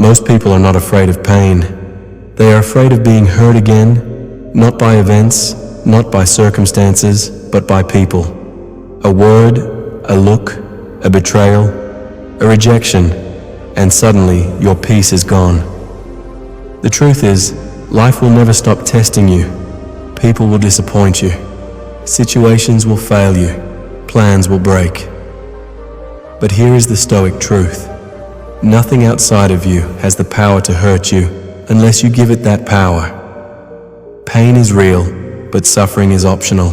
Most people are not afraid of pain. They are afraid of being hurt again, not by events, not by circumstances, but by people. A word, a look, a betrayal, a rejection, and suddenly your peace is gone. The truth is, life will never stop testing you. People will disappoint you. Situations will fail you. Plans will break. But here is the Stoic truth. Nothing outside of you has the power to hurt you unless you give it that power. Pain is real, but suffering is optional.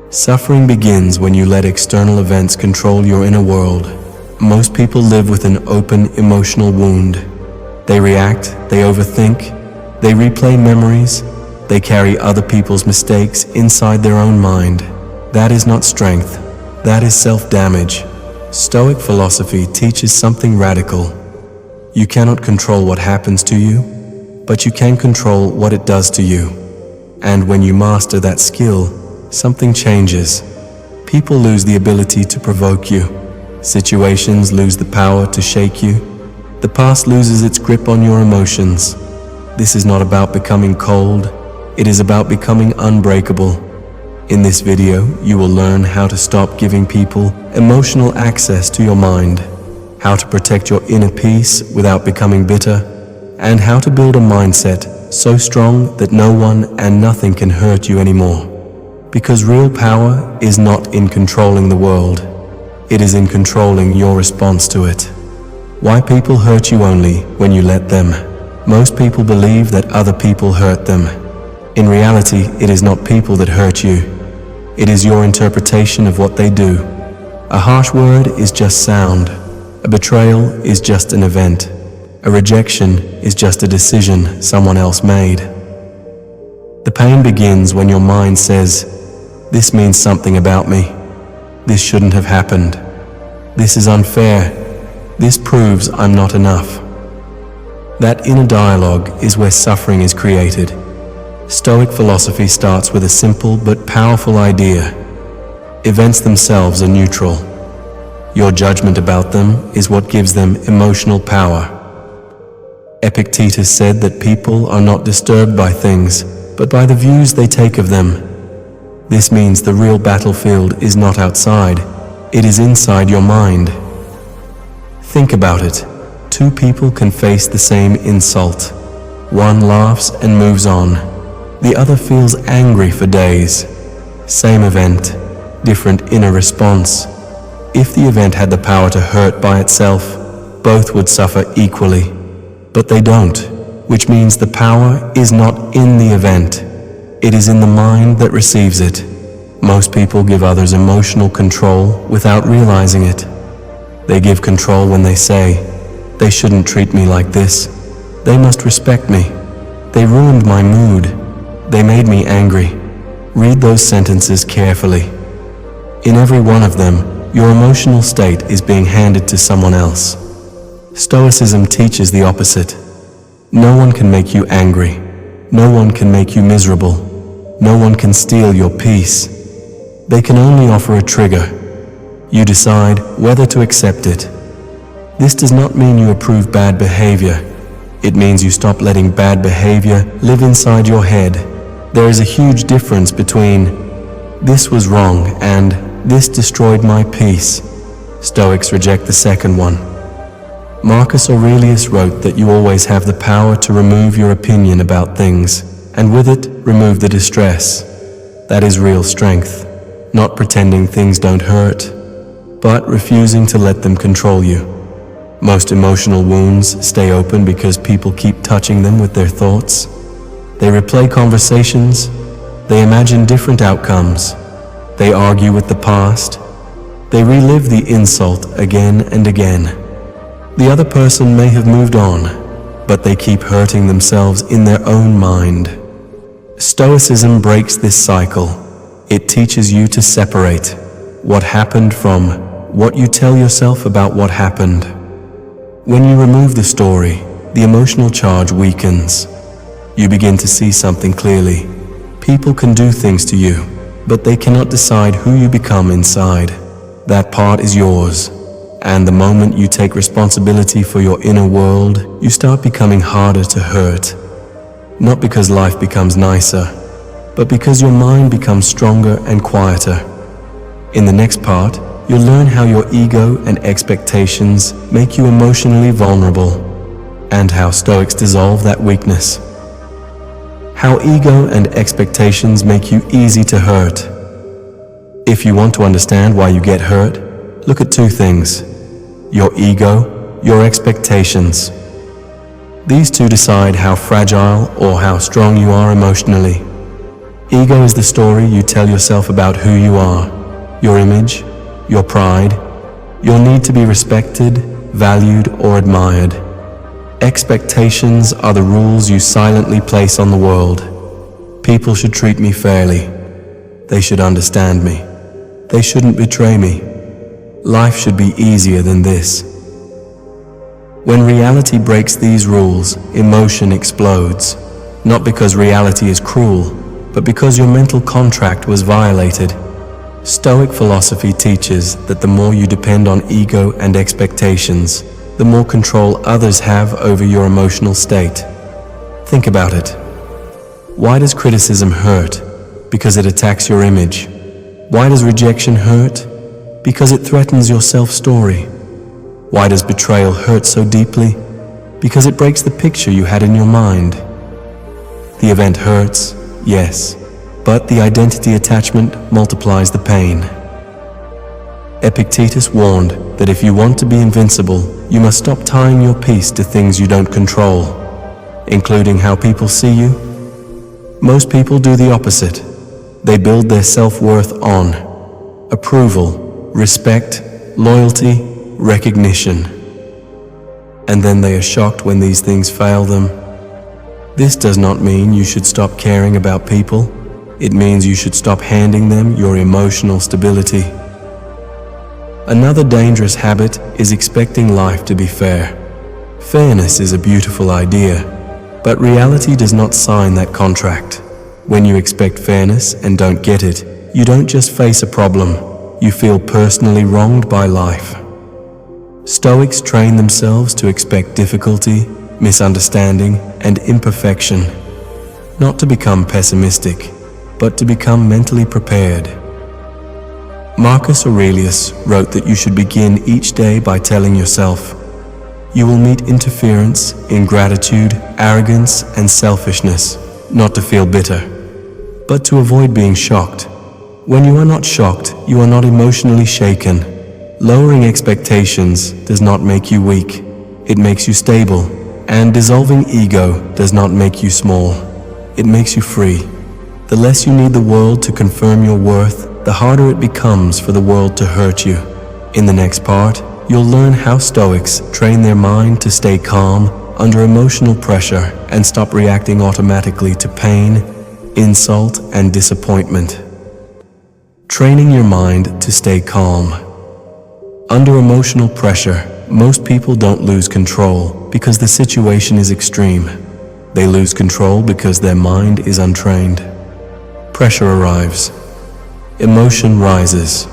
Suffering begins when you let external events control your inner world. Most people live with an open emotional wound. They react, they overthink, they replay memories, they carry other people's mistakes inside their own mind. That is not strength, that is self-damage. Stoic philosophy teaches something radical. You cannot control what happens to you, but you can control what it does to you. And when you master that skill, something changes. People lose the ability to provoke you. Situations lose the power to shake you. The past loses its grip on your emotions. This is not about becoming cold. It is about becoming unbreakable. In this video, you will learn how to stop giving people emotional access to your mind, how to protect your inner peace without becoming bitter, and how to build a mindset so strong that no one and nothing can hurt you anymore. Because real power is not in controlling the world, it is in controlling your response to it. Why people hurt you only when you let them. Most people believe that other people hurt them. In reality, it is not people that hurt you. It is your interpretation of what they do. A harsh word is just sound. A betrayal is just an event. A rejection is just a decision someone else made. The pain begins when your mind says, "This means something about me. This shouldn't have happened. This is unfair. This proves I'm not enough." That inner dialogue is where suffering is created. Stoic philosophy starts with a simple but powerful idea. Events themselves are neutral. Your judgment about them is what gives them emotional power. Epictetus said that people are not disturbed by things, but by the views they take of them. This means the real battlefield is not outside, it is inside your mind. Think about it. Two people can face the same insult. One laughs and moves on. The other feels angry for days. Same event, different inner response. If the event had the power to hurt by itself, both would suffer equally. But they don't, which means the power is not in the event. It is in the mind that receives it. Most people give others emotional control without realizing it. They give control when they say, "They shouldn't treat me like this. They must respect me. They ruined my mood. They made me angry." Read those sentences carefully. In every one of them, your emotional state is being handed to someone else. Stoicism teaches the opposite. No one can make you angry. No one can make you miserable. No one can steal your peace. They can only offer a trigger. You decide whether to accept it. This does not mean you approve bad behavior. It means you stop letting bad behavior live inside your head. There is a huge difference between "this was wrong" and "this destroyed my peace." Stoics reject the second one. Marcus Aurelius wrote that you always have the power to remove your opinion about things, and with it, remove the distress. That is real strength, not pretending things don't hurt, but refusing to let them control you. Most emotional wounds stay open because people keep touching them with their thoughts. They replay conversations, they imagine different outcomes, they argue with the past, they relive the insult again and again. The other person may have moved on, but they keep hurting themselves in their own mind. Stoicism breaks this cycle. It teaches you to separate what happened from what you tell yourself about what happened. When you remove the story, the emotional charge weakens. You begin to see something clearly. People can do things to you, but they cannot decide who you become inside. That part is yours, And the moment you take responsibility for your inner world, you start becoming harder to hurt. Not because life becomes nicer, but because your mind becomes stronger and quieter. In the next part, you'll learn how your ego and expectations make you emotionally vulnerable, and how Stoics dissolve that weakness. How ego and expectations make you easy to hurt. If you want to understand why you get hurt, look at two things: your ego, your expectations. These two decide how fragile or how strong you are emotionally. Ego is the story you tell yourself about who you are, your image, your pride, your need to be respected, valued, or admired. Expectations are the rules you silently place on the world. People should treat me fairly. They should understand me. They shouldn't betray me. Life should be easier than this. When reality breaks these rules, emotion explodes. Not because reality is cruel, but because your mental contract was violated. Stoic philosophy teaches that the more you depend on ego and expectations, the more control others have over your emotional state. Think about it. Why does criticism hurt? Because it attacks your image. Why does rejection hurt? Because it threatens your self-story. Why does betrayal hurt so deeply? Because it breaks the picture you had in your mind. The event hurts, yes, but the identity attachment multiplies the pain. Epictetus warned that if you want to be invincible, you must stop tying your peace to things you don't control, including how people see you. Most people do the opposite. They build their self-worth on approval, respect, loyalty, recognition. And then they are shocked when these things fail them. This does not mean you should stop caring about people. It means you should stop handing them your emotional stability. Another dangerous habit is expecting life to be fair. Fairness is a beautiful idea, but reality does not sign that contract. When you expect fairness and don't get it, you don't just face a problem, you feel personally wronged by life. Stoics train themselves to expect difficulty, misunderstanding, and imperfection, not to become pessimistic, but to become mentally prepared. Marcus Aurelius wrote that you should begin each day by telling yourself, you will meet interference, ingratitude, arrogance, and selfishness, not to feel bitter, but to avoid being shocked. When you are not shocked, you are not emotionally shaken. Lowering expectations does not make you weak, it makes you stable, and dissolving ego does not make you small, it makes you free. The less you need the world to confirm your worth, the harder it becomes for the world to hurt you. In the next part, you'll learn how Stoics train their mind to stay calm under emotional pressure and stop reacting automatically to pain, insult, and disappointment. Training your mind to stay calm. Under emotional pressure, most people don't lose control because the situation is extreme. They lose control because their mind is untrained. Pressure arrives. Emotion rises,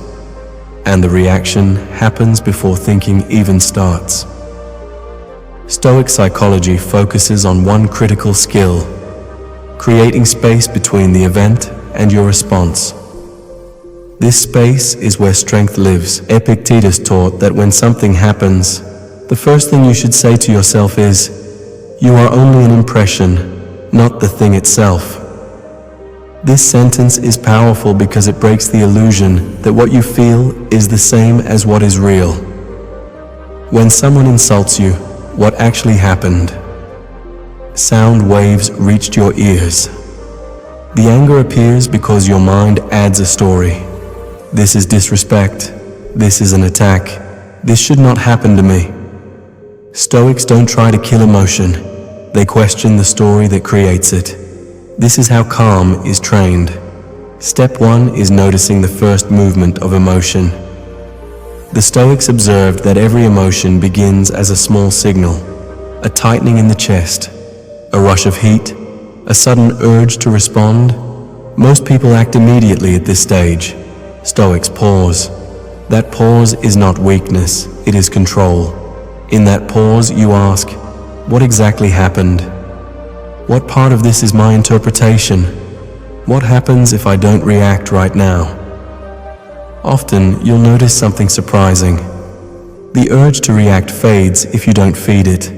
and the reaction happens before thinking even starts. Stoic psychology focuses on one critical skill: creating space between the event and your response. This space is where strength lives. Epictetus taught that when something happens, the first thing you should say to yourself is, "You are only an impression, not the thing itself." This sentence is powerful because it breaks the illusion that what you feel is the same as what is real. When someone insults you, what actually happened? Sound waves reached your ears. The anger appears because your mind adds a story. This is disrespect. This is an attack. This should not happen to me. Stoics don't try to kill emotion. They question the story that creates it. This is how calm is trained. Step 1 is noticing the first movement of emotion. The Stoics observed that every emotion begins as a small signal, a tightening in the chest, a rush of heat, a sudden urge to respond. Most people act immediately at this stage. Stoics pause. That pause is not weakness, it is control. In that pause, you ask, what exactly happened? What part of this is my interpretation? What happens if I don't react right now? Often, you'll notice something surprising. The urge to react fades if you don't feed it.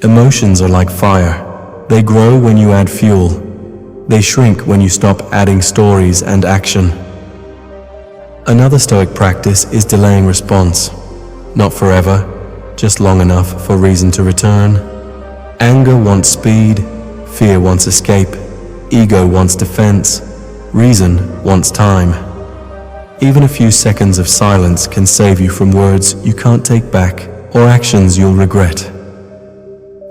Emotions are like fire. They grow when you add fuel. They shrink when you stop adding stories and action. Another Stoic practice is delaying response. Not forever, just long enough for reason to return. Anger wants speed, fear wants escape, ego wants defense, reason wants time. Even a few seconds of silence can save you from words you can't take back or actions you'll regret.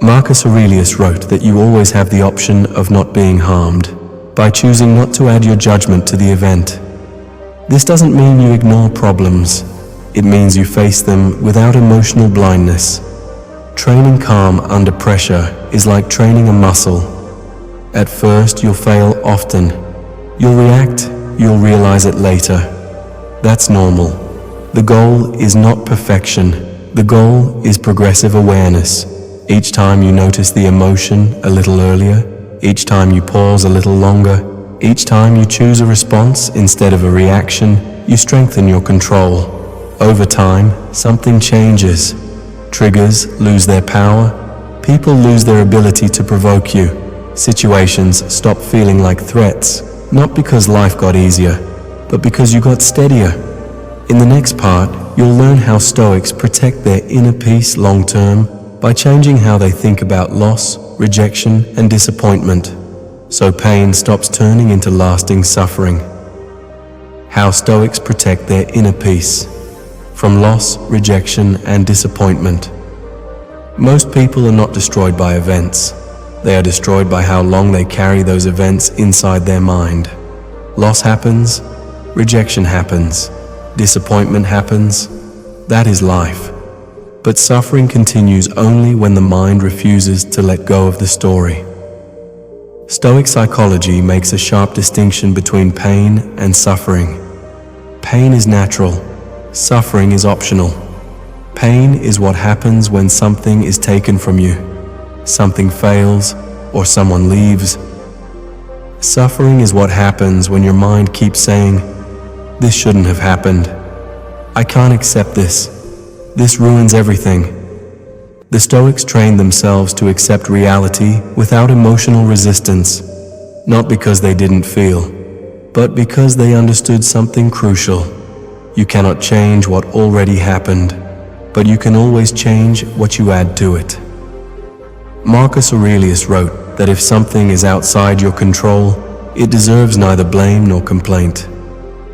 Marcus Aurelius wrote that you always have the option of not being harmed by choosing not to add your judgment to the event. This doesn't mean you ignore problems. It means you face them without emotional blindness. Training calm under pressure is like training a muscle. At first, you'll fail often. You'll react, you'll realize it later. That's normal. The goal is not perfection. The goal is progressive awareness. Each time you notice the emotion a little earlier, each time you pause a little longer, each time you choose a response instead of a reaction, you strengthen your control. Over time, something changes. Triggers lose their power. People lose their ability to provoke you. Situations stop feeling like threats, not because life got easier, but because you got steadier. In the next part, you'll learn how Stoics protect their inner peace long-term by changing how they think about loss, rejection, and disappointment, so pain stops turning into lasting suffering. How Stoics protect their inner peace from loss, rejection, and disappointment. Most people are not destroyed by events. They are destroyed by how long they carry those events inside their mind. Loss happens, rejection happens, disappointment happens. That is life. But suffering continues only when the mind refuses to let go of the story. Stoic psychology makes a sharp distinction between pain and suffering. Pain is natural. Suffering is optional. Pain is what happens when something is taken from you, something fails, or someone leaves. Suffering is what happens when your mind keeps saying, "This shouldn't have happened. I can't accept this. This ruins everything." The Stoics trained themselves to accept reality without emotional resistance, not because they didn't feel, but because they understood something crucial. You cannot change what already happened, but you can always change what you add to it. Marcus Aurelius wrote that if something is outside your control, it deserves neither blame nor complaint.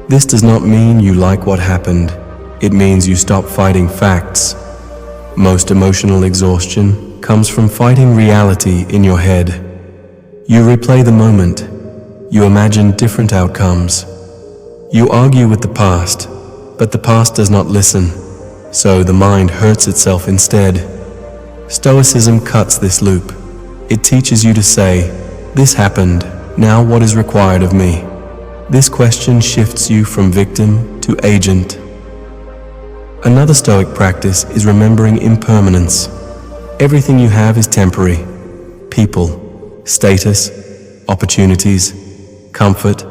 This does not mean you like what happened. It means you stop fighting facts. Most emotional exhaustion comes from fighting reality in your head. You replay the moment. You imagine different outcomes. You argue with the past, but the past does not listen, so the mind hurts itself instead. Stoicism cuts this loop. It teaches you to say, "This happened, now what is required of me?" This question shifts you from victim to agent. Another Stoic practice is remembering impermanence. Everything you have is temporary. People, status, opportunities, comfort,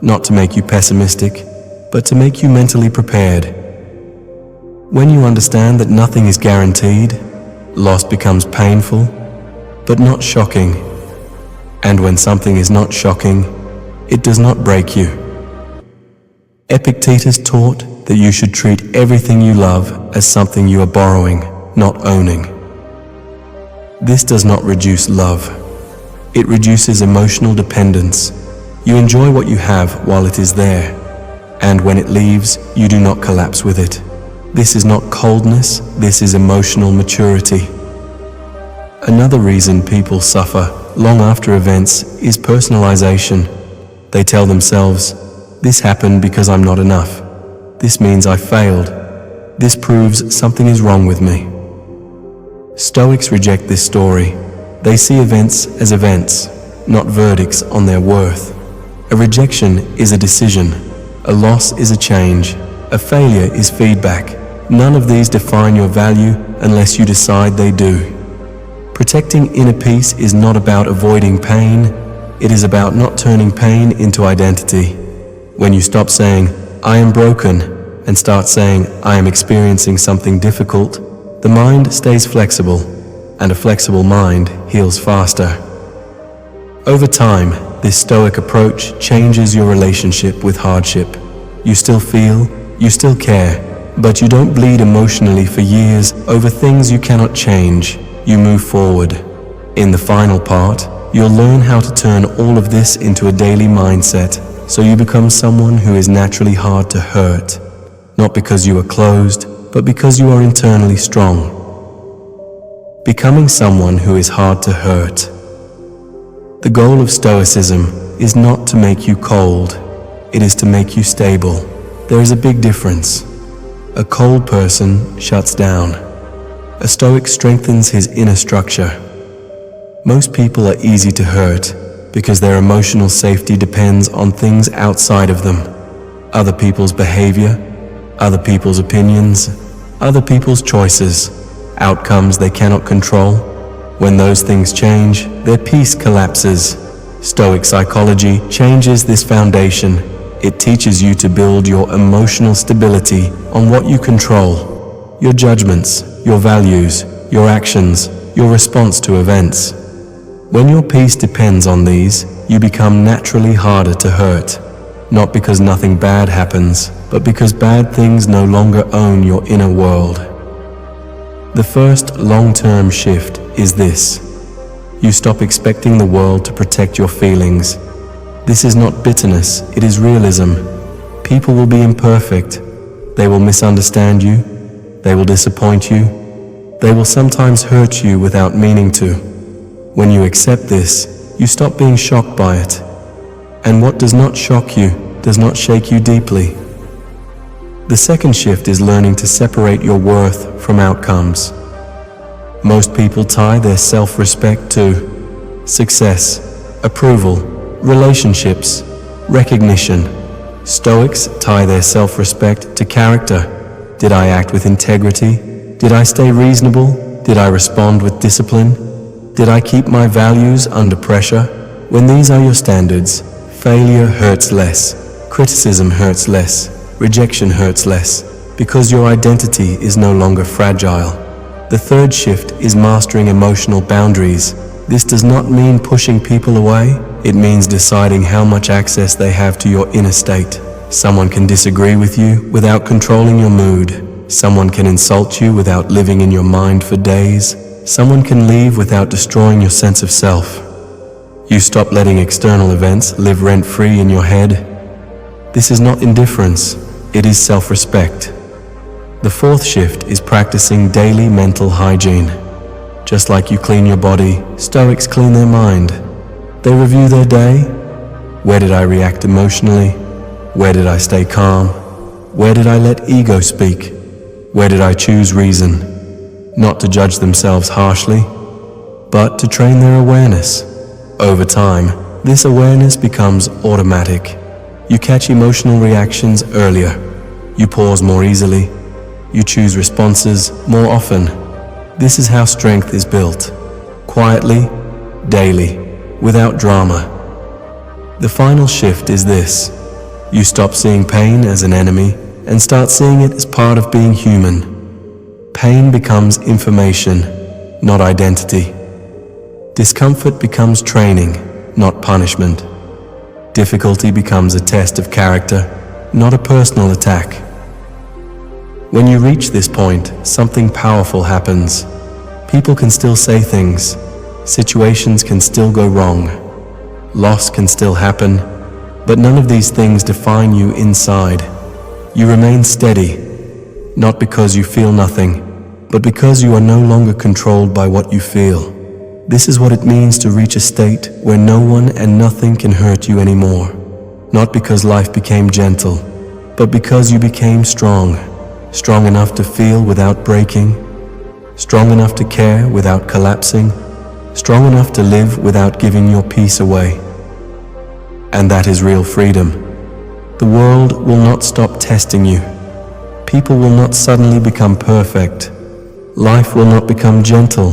not to make you pessimistic, but to make you mentally prepared. When you understand that nothing is guaranteed, loss becomes painful, but not shocking. And when something is not shocking, it does not break you. Epictetus taught that you should treat everything you love as something you are borrowing, not owning. This does not reduce love. It reduces emotional dependence. You enjoy what you have while it is there, and when it leaves, you do not collapse with it. This is not coldness, this is emotional maturity. Another reason people suffer long after events is personalization. They tell themselves, "This happened because I'm not enough. This means I failed. This proves something is wrong with me." Stoics reject this story. They see events as events, not verdicts on their worth. A rejection is a decision. A loss is a change. A failure is feedback. None of these define your value unless you decide they do. Protecting inner peace is not about avoiding pain. It is about not turning pain into identity. When you stop saying, "I am broken," and start saying, "I am experiencing something difficult," the mind stays flexible, and a flexible mind heals faster. Over time, this Stoic approach changes your relationship with hardship. You still feel, you still care, but you don't bleed emotionally for years over things you cannot change. You move forward. In the final part, you'll learn how to turn all of this into a daily mindset, so you become someone who is naturally hard to hurt, not because you are closed, but because you are internally strong. Becoming someone who is hard to hurt. The goal of Stoicism is not to make you cold, it is to make you stable. There is a big difference. A cold person shuts down. A Stoic strengthens his inner structure. Most people are easy to hurt because their emotional safety depends on things outside of them. Other people's behavior, other people's opinions, other people's choices, outcomes they cannot control. When those things change, their peace collapses. Stoic psychology changes this foundation. It teaches you to build your emotional stability on what you control: your judgments, your values, your actions, your response to events. When your peace depends on these, you become naturally harder to hurt, not because nothing bad happens, but because bad things no longer own your inner world. The first long-term shift is this. You stop expecting the world to protect your feelings. This is not bitterness, it is realism. People will be imperfect. They will misunderstand you. They will disappoint you. They will sometimes hurt you without meaning to. When you accept this, you stop being shocked by it. And what does not shock you does not shake you deeply. The second shift is learning to separate your worth from outcomes. Most people tie their self-respect to success, approval, relationships, recognition. Stoics tie their self-respect to character. Did I act with integrity? Did I stay reasonable? Did I respond with discipline? Did I keep my values under pressure? When these are your standards, failure hurts less, criticism hurts less, rejection hurts less, because your identity is no longer fragile. The third shift is mastering emotional boundaries. This does not mean pushing people away. It means deciding how much access they have to your inner state. Someone can disagree with you without controlling your mood. Someone can insult you without living in your mind for days. Someone can leave without destroying your sense of self. You stop letting external events live rent-free in your head. This is not indifference, it is self-respect. The fourth shift is practicing daily mental hygiene. Just like you clean your body, Stoics clean their mind. They review their day. Where did I react emotionally? Where did I stay calm? Where did I let ego speak? Where did I choose reason? Not to judge themselves harshly, but to train their awareness. Over time, this awareness becomes automatic. You catch emotional reactions earlier. You pause more easily. You choose responses more often. This is how strength is built. Quietly, daily, without drama. The final shift is this. You stop seeing pain as an enemy and start seeing it as part of being human. Pain becomes information, not identity. Discomfort becomes training, not punishment. Difficulty becomes a test of character, not a personal attack. When you reach this point, something powerful happens. People can still say things. Situations can still go wrong. Loss can still happen, but none of these things define you inside. You remain steady, not because you feel nothing, but because you are no longer controlled by what you feel. This is what it means to reach a state where no one and nothing can hurt you anymore. Not because life became gentle, but because you became strong. Strong enough to feel without breaking, strong enough to care without collapsing, strong enough to live without giving your peace away. And that is real freedom. The world will not stop testing you. People will not suddenly become perfect. Life will not become gentle.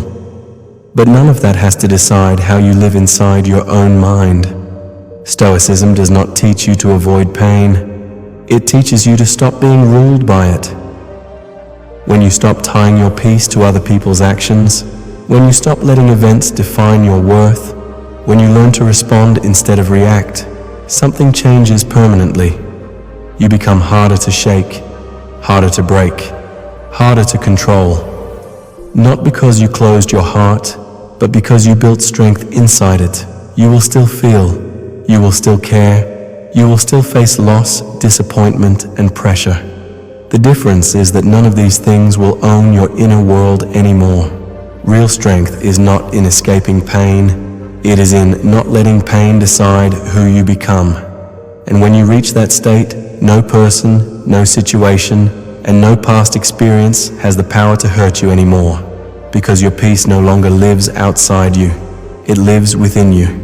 But none of that has to decide how you live inside your own mind. Stoicism does not teach you to avoid pain. It teaches you to stop being ruled by it. When you stop tying your peace to other people's actions, when you stop letting events define your worth, when you learn to respond instead of react, something changes permanently. You become harder to shake, harder to break, harder to control. Not because you closed your heart, but because you built strength inside it. You will still feel, you will still care, you will still face loss, disappointment, and pressure. The difference is that none of these things will own your inner world anymore. Real strength is not in escaping pain, it is in not letting pain decide who you become. And when you reach that state, no person, no situation, and no past experience has the power to hurt you anymore, because your peace no longer lives outside you, it lives within you.